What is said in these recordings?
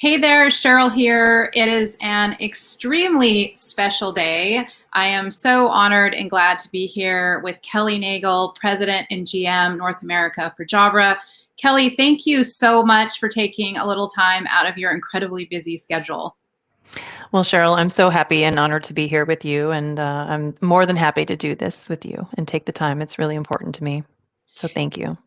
Hey there, Sheryl here. It is an extremely special day. I am so honored and glad to be here with Kelly Nagel, President and GM North America for Jabra. Kelly, thank you so much for taking a little time out of your incredibly busy schedule. Well, Cheryl, I'm so happy and honored to be here with you, and I'm more than happy to do this with you and take the time. It's really important to me. So thank you.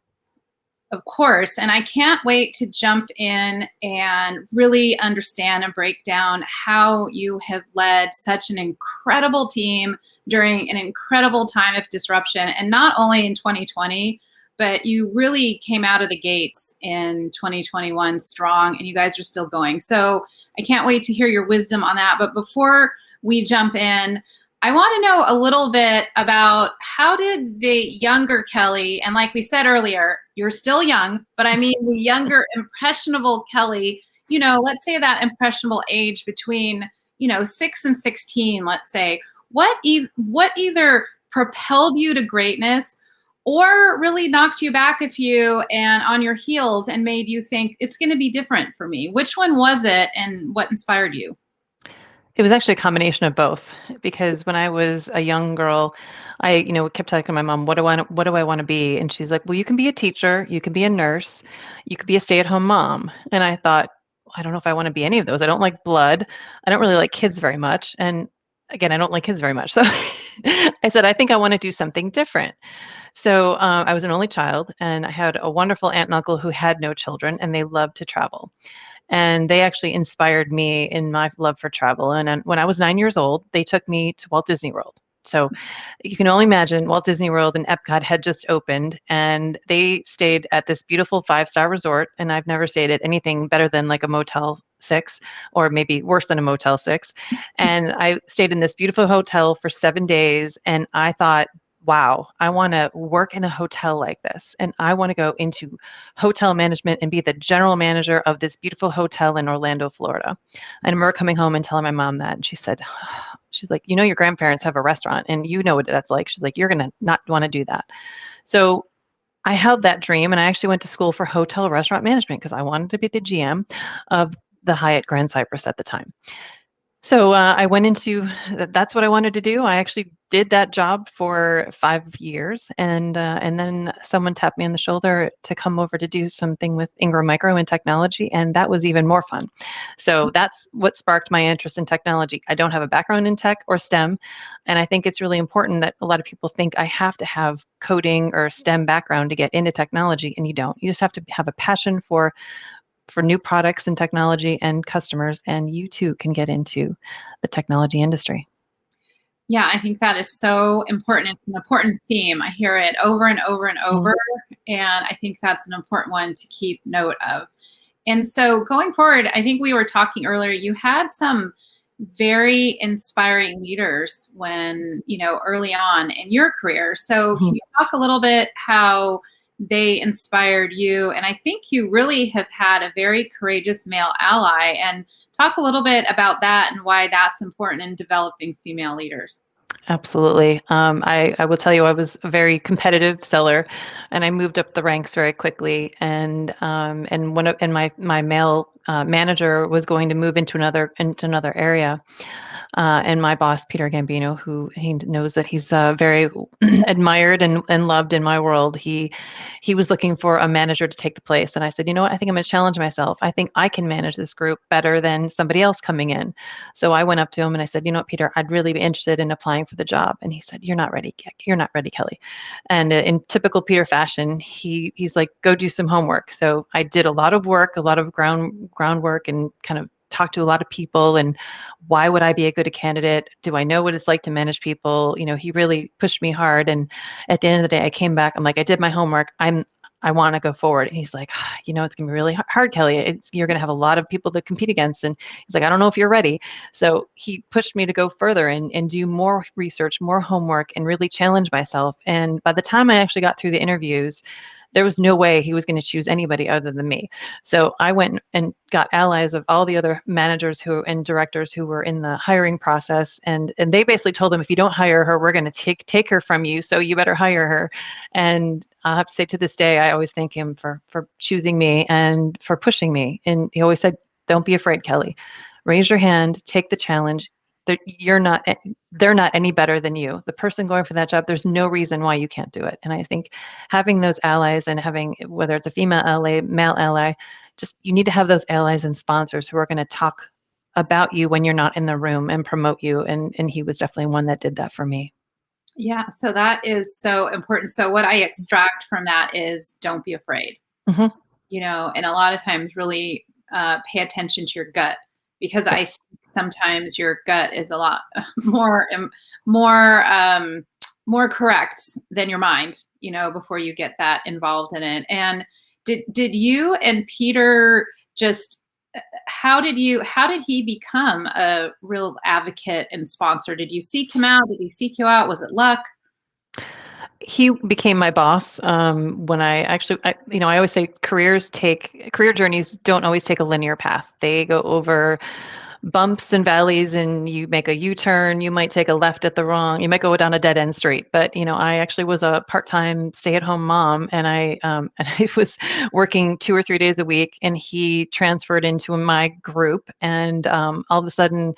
Of course, and I can't wait to jump in and really understand and break down how you have led such an incredible team during an incredible time of disruption, and not only in 2020, but you really came out of the gates in 2021 strong, and you guys are still going. So I can't wait to hear your wisdom on that. But before we jump in, I want to know a little bit about how did the younger Kelly, and like we said earlier, you're still young, but I mean the younger impressionable Kelly, let's say that impressionable age between, 6 and 16, let's say, what either propelled you to greatness or really knocked you back a few and on your heels and made you think it's going to be different for me? Which one was it and what inspired you? It was actually a combination of both because when I was a young girl, I kept telling my mom, what do I want to be? And she's like, well, you can be a teacher, you can be a nurse, you could be a stay-at-home mom. And I thought, I don't know if I want to be any of those. I don't like blood. I don't really like kids very much. And again, I don't like kids very much. So I said, I think I want to do something different. So I was an only child, and I had a wonderful aunt and uncle who had no children, and they loved to travel. And they actually inspired me in my love for travel. And then when I was 9 years old, they took me to Walt Disney World. So you can only imagine Walt Disney World and Epcot had just opened, and they stayed at this beautiful five-star resort. And I've never stayed at anything better than like a Motel 6, or maybe worse than a Motel 6. And I stayed in this beautiful hotel for 7 days, and I thought, wow, I want to work in a hotel like this. And I want to go into hotel management and be the general manager of this beautiful hotel in Orlando, Florida. I remember coming home and telling my mom that. And she said, she's like, your grandparents have a restaurant and you know what that's like. She's like, you're going to not want to do that. So I held that dream, and I actually went to school for hotel restaurant management because I wanted to be the GM of the Hyatt Grand Cypress at the time. So I went into that's what I wanted to do. I actually did that job for 5 years, and then someone tapped me on the shoulder to come over to do something with Ingram Micro and technology, and that was even more fun. So that's what sparked my interest in technology. I don't have a background in tech or STEM, and I think it's really important that a lot of people think I have to have coding or STEM background to get into technology, and you don't. You just have to have a passion for new products and technology and customers, and you too can get into the technology industry. Yeah, I think that is so important. It's an important theme. I hear it over and over and Mm. over, and I think that's an important one to keep note of. And so going forward, I think we were talking earlier, you had some very inspiring leaders when, early on in your career. So can Mhm. you talk a little bit how they inspired you? And I think you really have had a very courageous male ally, and talk a little bit about that and why that's important in developing female leaders. Absolutely. I will tell you, I was a very competitive seller, and I moved up the ranks very quickly. And my male manager was going to move into another area. And my boss, Peter Gambino, who he knows that he's very admired and loved in my world, he was looking for a manager to take the place. And I said, you know what? I think I'm going to challenge myself. I think I can manage this group better than somebody else coming in. So I went up to him and I said, you know what, Peter, I'd really be interested in applying for the job. And he said, you're not ready. You're not ready, Kelly. And in typical Peter fashion, he's like, go do some homework. So I did a lot of work, a lot of groundwork, and kind of talked to a lot of people. And why would I be a good candidate? Do I know what it's like to manage people? He really pushed me hard. And at the end of the day, I came back. I'm like, I did my homework. I want to go forward. And he's like, it's going to be really hard, Kelly. You're going to have a lot of people to compete against. And he's like, I don't know if you're ready. So he pushed me to go further and do more research, more homework, and really challenge myself. And by the time I actually got through the interviews, there was no way he was going to choose anybody other than me. So I went and got allies of all the other managers and directors who were in the hiring process. And they basically told him, if you don't hire her, we're going to take her from you. So you better hire her. And I have to say, to this day, I always thank him for choosing me and for pushing me. And he always said, Don't be afraid, Kelly. Raise your hand, take the challenge. You're not, they're not any better than you. The person going for that job, there's no reason why you can't do it. And I think having those allies and having, whether it's a female ally, male ally, just you need to have those allies and sponsors who are going to talk about you when you're not in the room and promote you. And he was definitely one that did that for me. Yeah, so that is so important. So what I extract from that is don't be afraid, Hmm. and a lot of times really pay attention to your gut, because I think Yes. sometimes your gut is a lot more more more correct than your mind, before you get that involved in it. And did you and Peter just how did he become a real advocate and sponsor? Did you seek him out? Did he seek you out? Was it luck? He became my boss when I always say career journeys don't always take a linear path. They go over bumps and valleys, and you make a U-turn. You might take a left at the wrong. You might go down a dead end street. But I actually was a part-time stay-at-home mom, and I and I was working 2 or 3 days a week. And he transferred into my group, and all of a sudden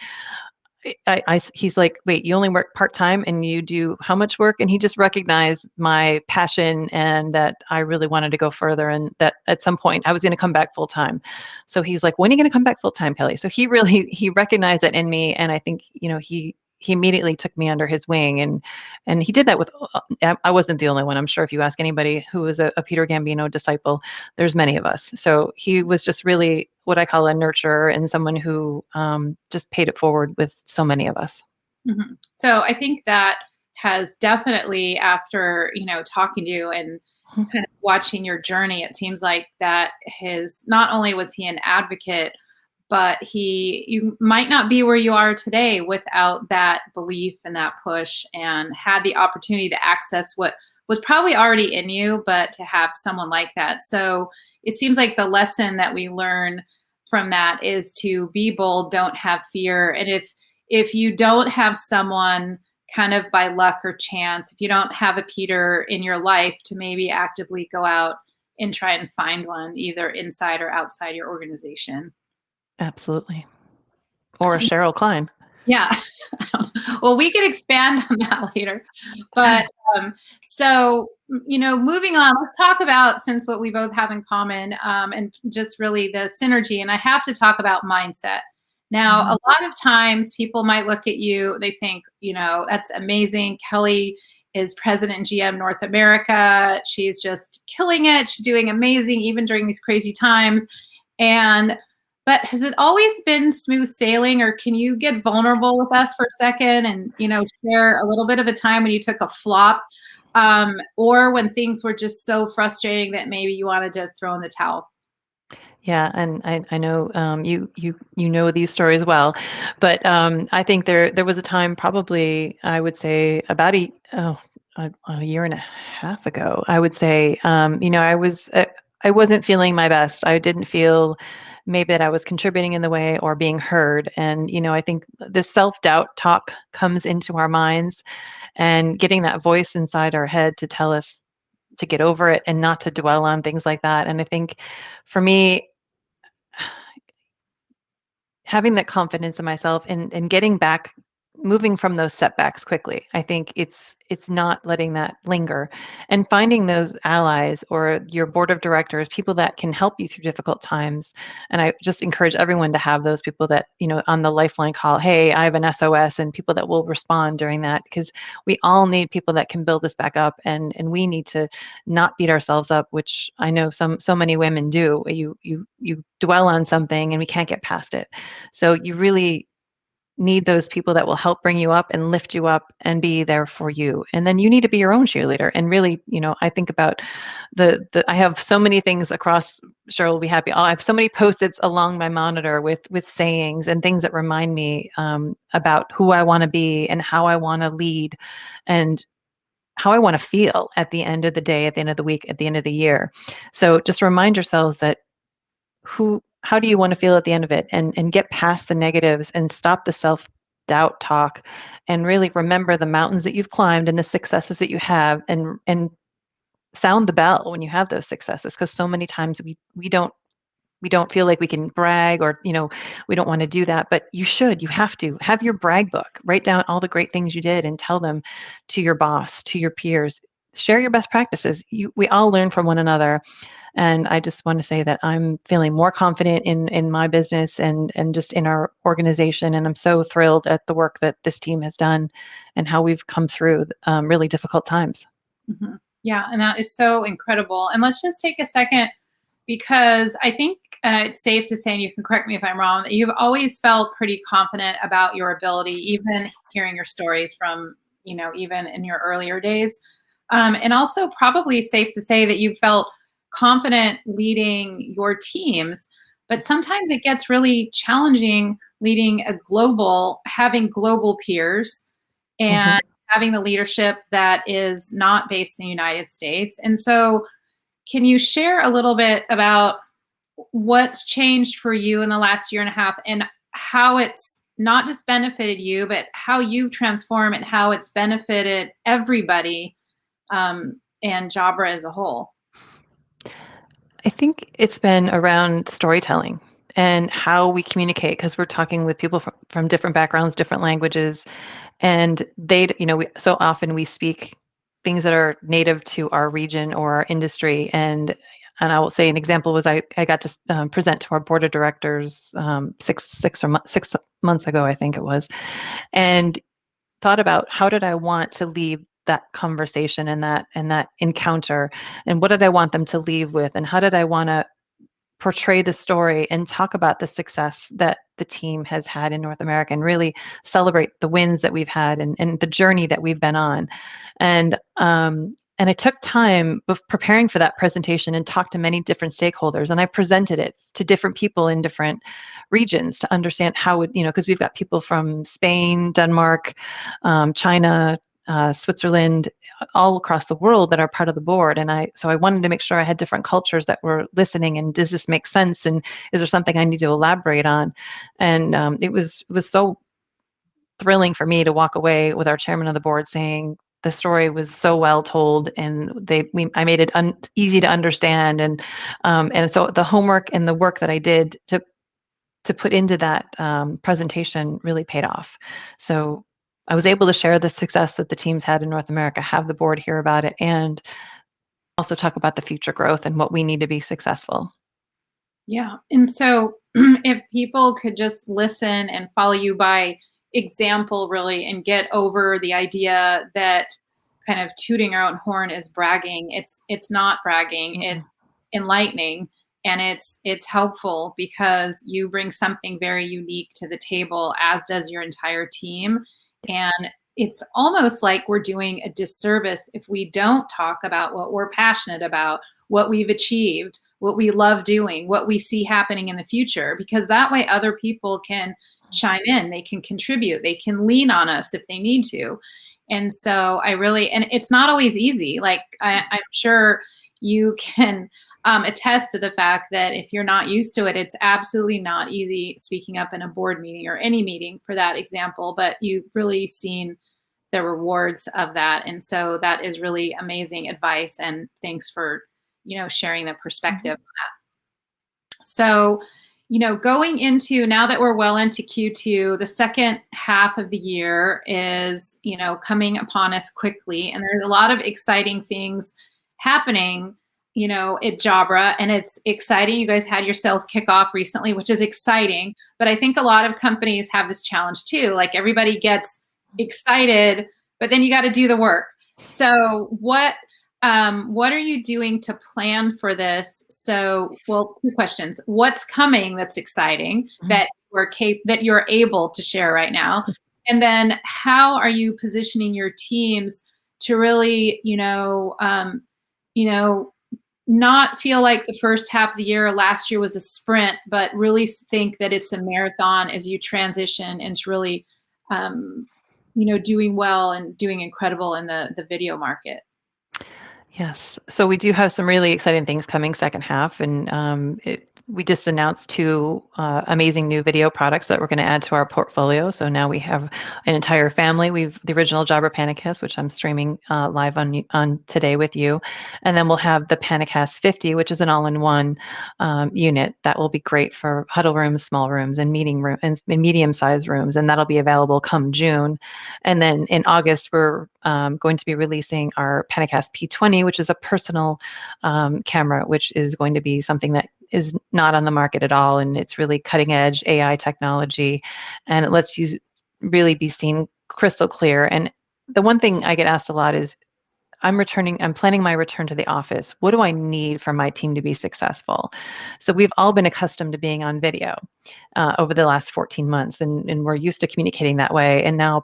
he's like, wait, you only work part time and you do how much work? And he just recognized my passion and that I really wanted to go further, and that at some point I was going to come back full time. So he's like, when are you going to come back full time, Kelly? So he recognized that in me, and I think he immediately took me under his wing, and he did that with. I wasn't the only one. I'm sure if you ask anybody who was a Peter Gambino disciple, there's many of us. So he was just really what I call a nurturer, and someone who just paid it forward with so many of us. So I think that has definitely, after talking to you and Mhm. kind of watching your journey, it seems like that his not only was he an advocate, but you might not be where you are today without that belief and that push, and had the opportunity to access what was probably already in you, but to have someone like that. So it seems like the lesson that we learn from that is to be bold, don't have fear. And if you don't have someone kind of by luck or chance, if you don't have a Peter in your life, to maybe actively go out and try and find one either inside or outside your organization. Absolutely. Or Sheryl Kline. Yeah. Well, we could expand on that later. But so, moving on, let's talk about, since what we both have in common, and just really the synergy. And I have to talk about mindset. Now, Mhm. a lot of times people might look at you, they think, that's amazing. Kelly is president and GM North America. She's just killing it. She's doing amazing, even during these crazy times. And but has it always been smooth sailing, or can you get vulnerable with us for a second and, share a little bit of a time when you took a flop, or when things were just so frustrating that maybe you wanted to throw in the towel? Yeah, and I know you know these stories well, but I think there was a time, probably I would say about a year and a half ago. I would say I wasn't feeling my best. I didn't feel maybe that I was contributing in the way or being heard. And I think this self-doubt talk comes into our minds, and getting that voice inside our head to tell us to get over it and not to dwell on things like that. And I think for me, having that confidence in myself and getting back, moving from those setbacks quickly. I think it's not letting that linger, and finding those allies or your board of directors, people that can help you through difficult times. And I just encourage everyone to have those people that, on the lifeline call, hey, I have an SOS, and people that will respond during that, because we all need people that can build us back up, and we need to not beat ourselves up, which I know so many women do. You dwell on something and we can't get past it. So you really need those people that will help bring you up and lift you up and be there for you. And then you need to be your own cheerleader. And really, I think about I have so many things across. Cheryl will be happy. I have so many post-its along my monitor with sayings and things that remind me about who I want to be and how I want to lead, and how I want to feel at the end of the day, at the end of the week, at the end of the year. So just remind yourselves that how do you want to feel at the end of it, and get past the negatives and stop the self-doubt talk, and really remember the mountains that you've climbed and the successes that you have, and sound the bell when you have those successes, because so many times we don't we don't feel like we can brag, or we don't want to do that, but you have to have your brag book, write down all the great things you did and tell them to your boss, to your peers. Share your best practices. We all learn from one another. And I just want to say that I'm feeling more confident in my business and just in our organization. And I'm so thrilled at the work that this team has done and how we've come through really difficult times. Mhm. Yeah, and that is so incredible. And let's just take a second, because I think it's safe to say, and you can correct me if I'm wrong, that you've always felt pretty confident about your ability, even hearing your stories from, even in your earlier days. And also, probably safe to say that you felt confident leading your teams. But sometimes it gets really challenging leading having global peers Mhm. and having the leadership that is not based in the United States. And so, can you share a little bit about what's changed for you in the last year and a half, and how it's not just benefited you, but how you've transformed and how it's benefited everybody, and Jabra as a whole? I think it's been around storytelling and how we communicate, because we're talking with people from different backgrounds, different languages, and so often we speak things that are native to our region or our industry. And I will say an example was I got to present to our board of directors 6 months ago, I think it was, and thought about how did I want to leave that conversation and that encounter, and what did I want them to leave with, and how did I want to portray the story and talk about the success that the team has had in North America, and really celebrate the wins that we've had, and the journey that we've been on. And I took time of preparing for that presentation and talked to many different stakeholders, and I presented it to different people in different regions to understand how it, because we've got people from Spain, Denmark, China, Switzerland, all across the world that are part of the board. And I wanted to make sure I had different cultures that were listening. And does this make sense? And is there something I need to elaborate on? And it was so thrilling for me to walk away with our chairman of the board saying the story was so well told, and I made it easy to understand. And so the homework and the work that I did to put into that presentation really paid off. So I was able to share the success that the teams had in North America, have the board hear about it, and also talk about the future growth and what we need to be successful. Yeah. And so, if people could just listen and follow you by example, really, and get over the idea that kind of tooting our own horn is bragging. It's not bragging. Mm-mm. It's enlightening, and it's helpful, because you bring something very unique to the table, as does your entire team. And it's almost like we're doing a disservice if we don't talk about what we're passionate about, what we've achieved, what we love doing, what we see happening in the future, because that way other people can chime in, they can contribute, they can lean on us if they need to. And so and it's not always easy. Like, I'm sure you can attest to the fact that if you're not used to it, it's absolutely not easy speaking up in a board meeting or any meeting for that example, but you've really seen the rewards of that. And so that is really amazing advice. And thanks for, sharing the perspective. Mhm. So, going into, now that we're well into Q2, the second half of the year is, coming upon us quickly. And there's a lot of exciting things happening, at Jabra. And it's exciting. You guys had your sales kickoff recently, which is exciting. But I think a lot of companies have this challenge too. Like, everybody gets excited, but then you got to do the work. So what are you doing to plan for this? So, well, two questions. What's coming that's exciting Mhm. that that you're able to share right now? And then how are you positioning your teams to really, you know, not feel like the first half of the year last year was a sprint, but really think that it's a marathon as you transition into really, um, doing well and doing incredible in the video market. Yes. So we do have some really exciting things coming second half, and We just announced two amazing new video products that we're going to add to our portfolio. So now we have an entire family. We've the original Jabra Panicast, which I'm streaming live on today with you, and then we'll have the Panicast 50, which is an all-in-one unit that will be great for huddle rooms, small rooms, and meeting room and medium-sized rooms, and that'll be available come June. And then in August, we're going to be releasing our Panicast P20, which is a personal camera, which is going to be something that is not on the market at all. And it's really cutting edge AI technology. And it lets you really be seen crystal clear. And the one thing I get asked a lot is, I'm planning my return to the office. What do I need for my team to be successful? So we've all been accustomed to being on video over the last 14 months, and we're used to communicating that way. And now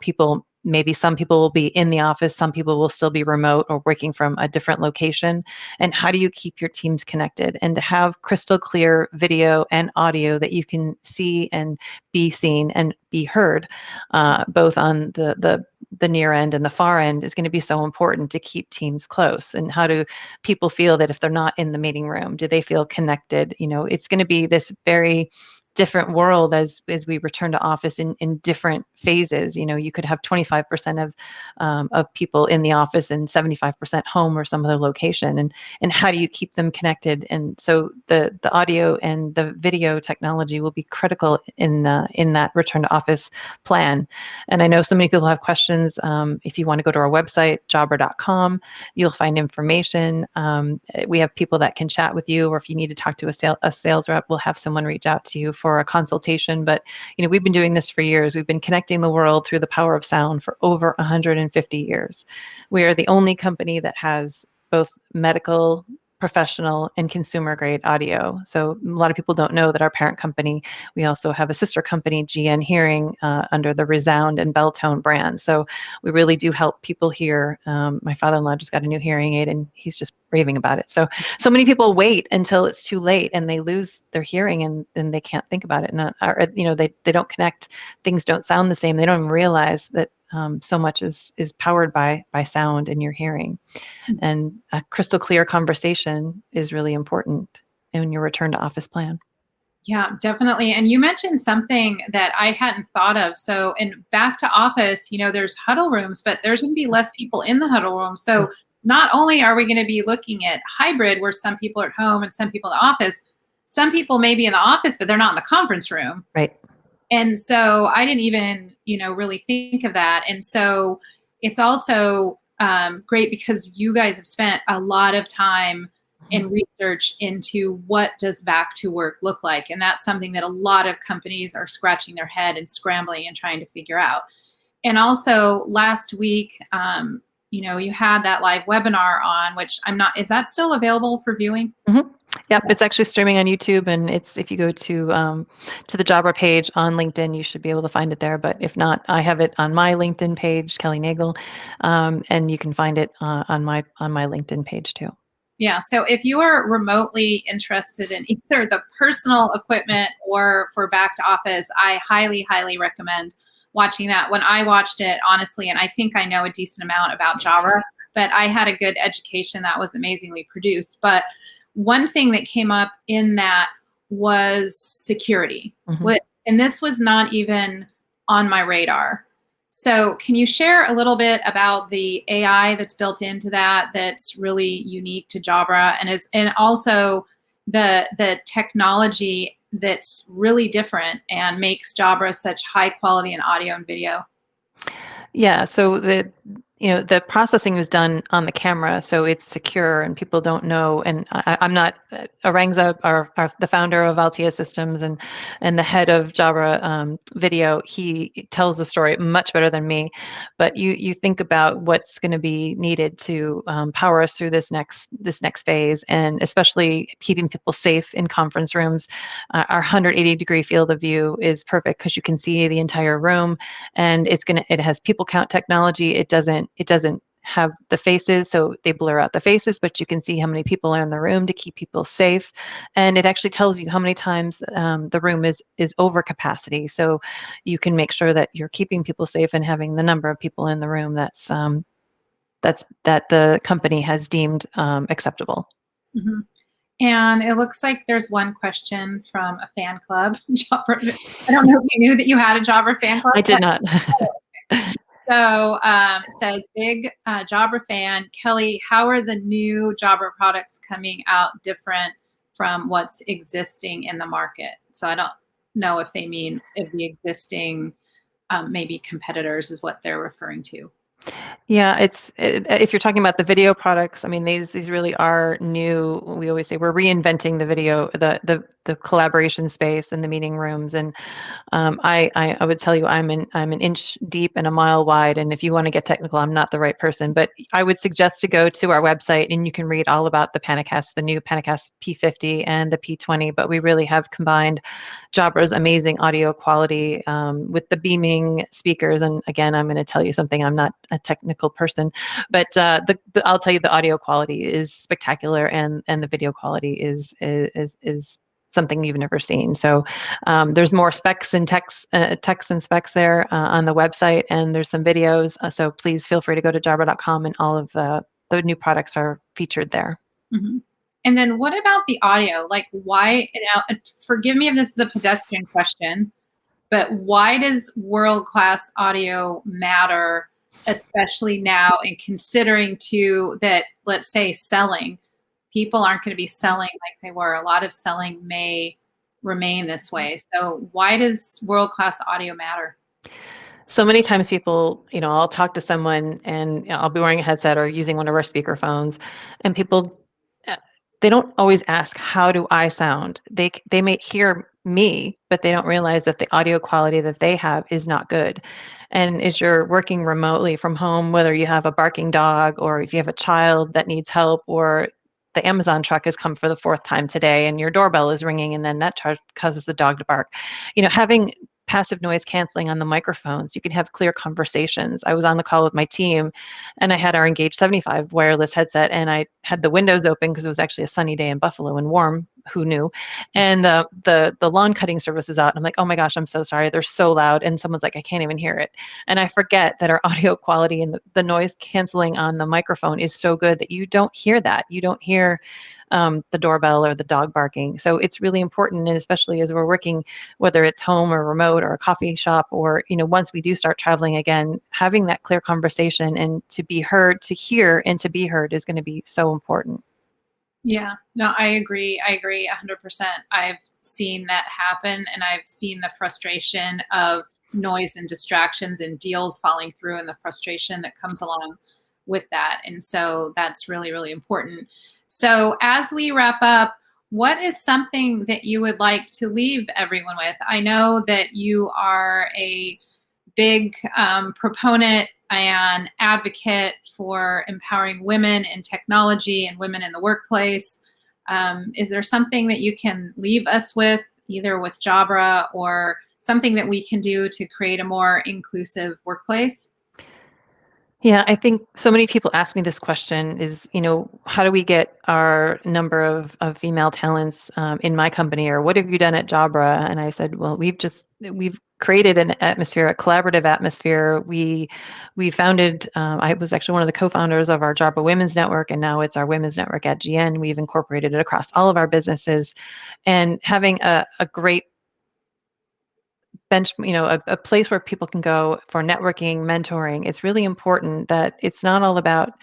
maybe some people will be in the office, some people will still be remote or working from a different location. And how do you keep your teams connected? And to have crystal clear video and audio that you can see and be seen and be heard, both on the near end and the far end, is going to be so important to keep teams close. And how do people feel that if they're not in the meeting room, do they feel connected? It's going to be this very different world as we return to office in different phases. You could have 25% of people in the office and 75% home or some other location, and how do you keep them connected? And so the audio and the video technology will be critical in that return to office plan. And I know so many people have questions. If you want to go to our website, jabra.com, you'll find information. We have people that can chat with you, or if you need to talk to a sales rep, we'll have someone reach out to you for a consultation. But we've been doing this for years. We've been connecting the world through the power of sound for over 150 years. We are the only company that has both medical, professional, and consumer grade audio. So a lot of people don't know that our parent company, we also have a sister company, GN Hearing, under the Resound and Belltone brand. So we really do help people hear. My father-in-law just got a new hearing aid and he's just raving about it. So many people wait until it's too late and they lose their hearing and they can't think about it. And they don't connect. Things don't sound the same. They don't even realize that so much is powered by sound in your hearing. And a crystal clear conversation is really important in your return to office plan. Yeah, definitely. And you mentioned something that I hadn't thought of. So, in back to office, there's huddle rooms, but there's going to be less people in the huddle room. So, not only are we going to be looking at hybrid, where some people are at home and some people in the office, some people may be in the office, but they're not in the conference room. Right. And so I didn't even, really think of that. And so it's also great because you guys have spent a lot of time in research into what does back to work look like. And that's something that a lot of companies are scratching their head and scrambling and trying to figure out. And also last week, you had that live webinar on, which is that still available for viewing? Mm-hmm. Yep, it's actually streaming on YouTube, and if you go to the Jabra page on LinkedIn, you should be able to find it there. But if not, I have it on my LinkedIn page, Kelly Nagel, and you can find it on my LinkedIn page too. Yeah, so if you are remotely interested in either the personal equipment or for back to office, I highly, highly recommend watching that. When I watched it, honestly, and I think I know a decent amount about Jabra, but I had a good education that was amazingly produced. But one thing that came up in that was security. Mm-hmm. And this was not even on my radar. So can you share a little bit about the AI that's built into that's really unique to Jabra, and also the technology that's really different and makes Jabra such high quality in audio and video? Yeah, so the processing is done on the camera, so it's secure and people don't know. And I'm not, Arangza, the founder of Altia Systems and the head of Jabra Video, he tells the story much better than me. But you think about what's going to be needed to power us through this next phase, and especially keeping people safe in conference rooms. Our 180-degree field of view is perfect because you can see the entire room, and it has people count technology. It doesn't have the faces, so they blur out the faces, but you can see how many people are in the room to keep people safe. And it actually tells you how many times the room is over capacity, so you can make sure that you're keeping people safe and having the number of people in the room that the company has deemed acceptable. Mm-hmm. And it looks like there's one question from a fan club. Jabra, I don't know if you knew that you had a Jabra fan club. I did not. So it says, big Jabra fan. Kelly, how are the new Jabra products coming out different from what's existing in the market? So I don't know if they mean if the existing maybe competitors is what they're referring to. Yeah, if you're talking about the video products, I mean, these really are new. We always say we're reinventing the video, the collaboration space and the meeting rooms. And I would tell you I'm an inch deep and a mile wide. And if you want to get technical, I'm not the right person. But I would suggest to go to our website and you can read all about the Panicast, the new Panicast P50 and the P20. But we really have combined Jabra's amazing audio quality with the beaming speakers. And again, I'm going to tell you something. I'm not a technical person, but I'll tell you the audio quality is spectacular, and the video quality is something you've never seen. So there's more specs and text and specs there on the website, and there's some videos. So please feel free to go to jabra.com, and all of the new products are featured there. Mm-hmm. And then what about the audio? Like why, forgive me if this is a pedestrian question, but why does world-class audio matter, especially now, and considering too that, let's say, selling, people aren't going to be selling like they were. A lot of selling may remain this way. So why does world-class audio matter? So many times people, I'll talk to someone and I'll be wearing a headset or using one of our speaker phones, and people, they don't always ask, how do I sound? They may hear me, but they don't realize that the audio quality that they have is not good. And as you're working remotely from home, whether you have a barking dog or if you have a child that needs help, or the Amazon truck has come for the fourth time today and your doorbell is ringing and then that causes the dog to bark. Having passive noise canceling on the microphones, you can have clear conversations. I was on the call with my team and I had our Engage 75 wireless headset and I had the windows open because it was actually a sunny day in Buffalo and warm. Who knew? And the lawn cutting service is out. And I'm like, oh my gosh, I'm so sorry. They're so loud. And someone's like, I can't even hear it. And I forget that our audio quality and the noise canceling on the microphone is so good that you don't hear that. You don't hear the doorbell or the dog barking. So it's really important. And especially as we're working, whether it's home or remote or a coffee shop, or, once we do start traveling again, having that clear conversation and to be heard, to hear and to be heard is going to be so important. Yeah, no, I agree. I agree 100%. I've seen that happen, and I've seen the frustration of noise and distractions and deals falling through, and the frustration that comes along with that. And so that's really, really important. So as we wrap up, what is something that you would like to leave everyone with? I know that you are a big proponent and advocate for empowering women in technology and women in the workplace. Is there something that you can leave us with, either with Jabra or something that we can do to create a more inclusive workplace? Yeah, I think so many people ask me this question is, how do we get our number of female talents in my company, or what have you done at Jabra? And I said, well, we've created an atmosphere, a collaborative atmosphere. We founded, I was actually one of the co-founders of our Jabra Women's Network, and now it's our Women's Network at GN. We've incorporated it across all of our businesses, and having a great bench, a place where people can go for networking, mentoring. It's really important that it's not all about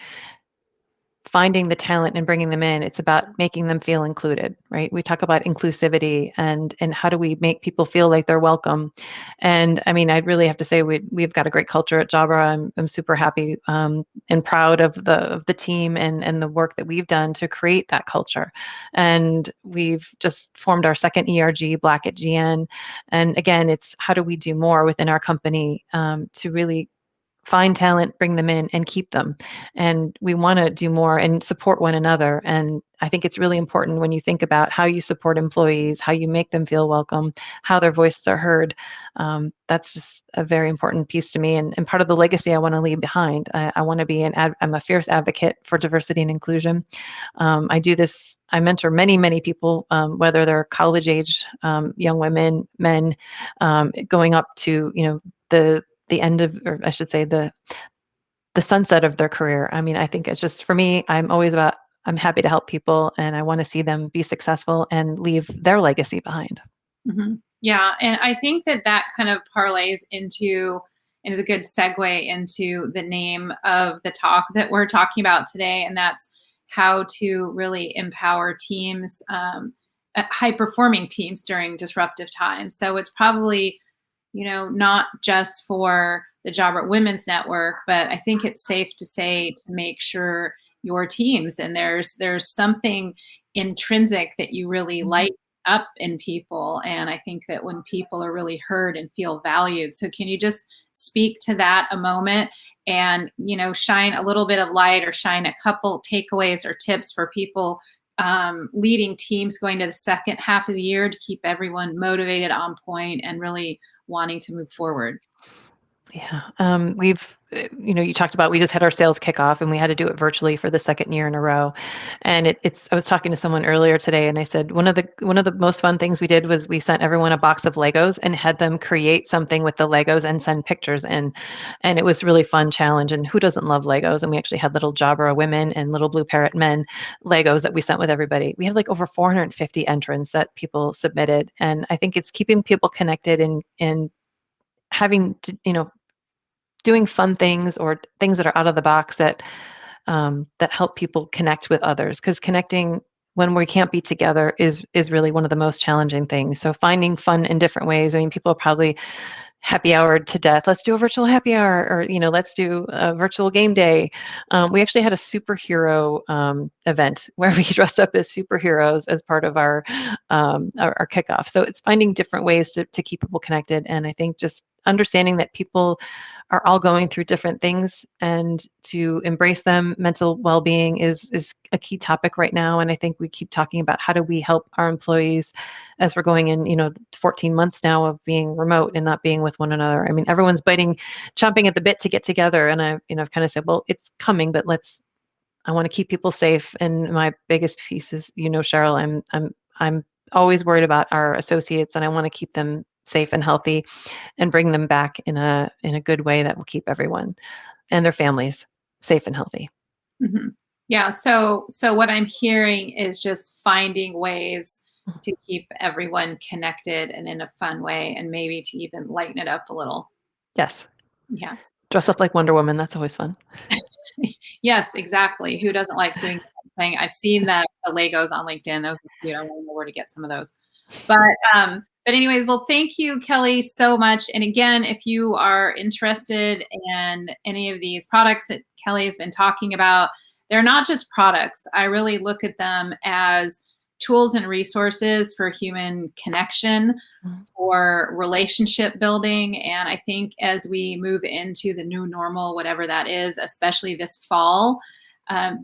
finding the talent and bringing them in. It's about making them feel included, right? We talk about inclusivity and how do we make people feel like they're welcome. And I mean, I really have to say we've got a great culture at Jabra. I'm super happy and proud of the team and the work that we've done to create that culture. And we've just formed our second ERG, Black at GN. And again, it's how do we do more within our company to really find talent, bring them in, and keep them. And we want to do more and support one another. And I think it's really important when you think about how you support employees, how you make them feel welcome, how their voices are heard. That's just a very important piece to me, and part of the legacy I want to leave behind. I want to be I'm a fierce advocate for diversity and inclusion. I do this. I mentor many, many people, whether they're college age, young women, men, going up to the end of, or I should say, the sunset of their career. I mean, I think it's just, for me, I'm always about I'm happy to help people, and I want to see them be successful and leave their legacy behind. Yeah, and I think that that kind of parlays into and is a good segue into the name of the talk that we're talking about today, and that's how to really empower teams, high performing teams during disruptive times. So it's probably, not just for the Jabra Women's Network, but I think it's safe to say to make sure your teams, and there's something intrinsic that you really Mhm. light up in people, and I think that when people are really heard and feel valued. So can you just speak to that a moment and shine a little bit of light or shine a couple takeaways or tips for people leading teams going to the second half of the year to keep everyone motivated, on point, and really wanting to move forward? Yeah, you talked about we just had our sales kickoff and we had to do it virtually for the second year in a row. And I was talking to someone earlier today, and I said one of the most fun things we did was we sent everyone a box of Legos and had them create something with the Legos and send pictures in. And it was really fun challenge. And who doesn't love Legos? And we actually had little Jabra women and little blue parrot men Legos that we sent with everybody. We had like over 450 entrants that people submitted, and I think it's keeping people connected and having to, doing fun things or things that are out of the box that help people connect with others, because connecting when we can't be together is really one of the most challenging things. So finding fun in different ways. I mean, people are probably happy houred to death. Let's do a virtual happy hour, or let's do a virtual game day. We actually had a superhero event where we dressed up as superheroes as part of our kickoff. So it's finding different ways to keep people connected, and I think just understanding that people are all going through different things, and to embrace them. Mental well-being is a key topic right now, and I think we keep talking about how do we help our employees as we're going in 14 months now of being remote and not being with one another. I mean, everyone's chomping at the bit to get together, and I've kind of said, well, it's coming, but I want to keep people safe. And my biggest piece is, Sheryl, I'm always worried about our associates, and I want to keep them safe and healthy and bring them back in a good way that will keep everyone and their families safe and healthy. Mhm. Yeah, so what I'm hearing is just finding ways to keep everyone connected and in a fun way, and maybe to even lighten it up a little. Yes. Yeah. Dress up like Wonder Woman. That's always fun. Yes, exactly. Who doesn't like doing that thing? I've seen the Legos on LinkedIn. Those are cute. I wanna know where to get some of those. But anyways, well, thank you, Kelly, so much. And again, if you are interested in any of these products that Kelly has been talking about, they're not just products. I really look at them as tools and resources for human connection, Mhm. for relationship building. And I think as we move into the new normal, whatever that is, especially this fall,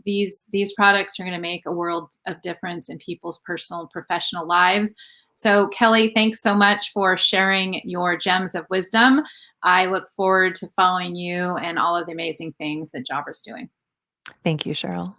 these products are going to make a world of difference in people's personal and professional lives. So, Kelly, thanks so much for sharing your gems of wisdom. I look forward to following you and all of the amazing things that Jabra's doing. Thank you, Sheryl.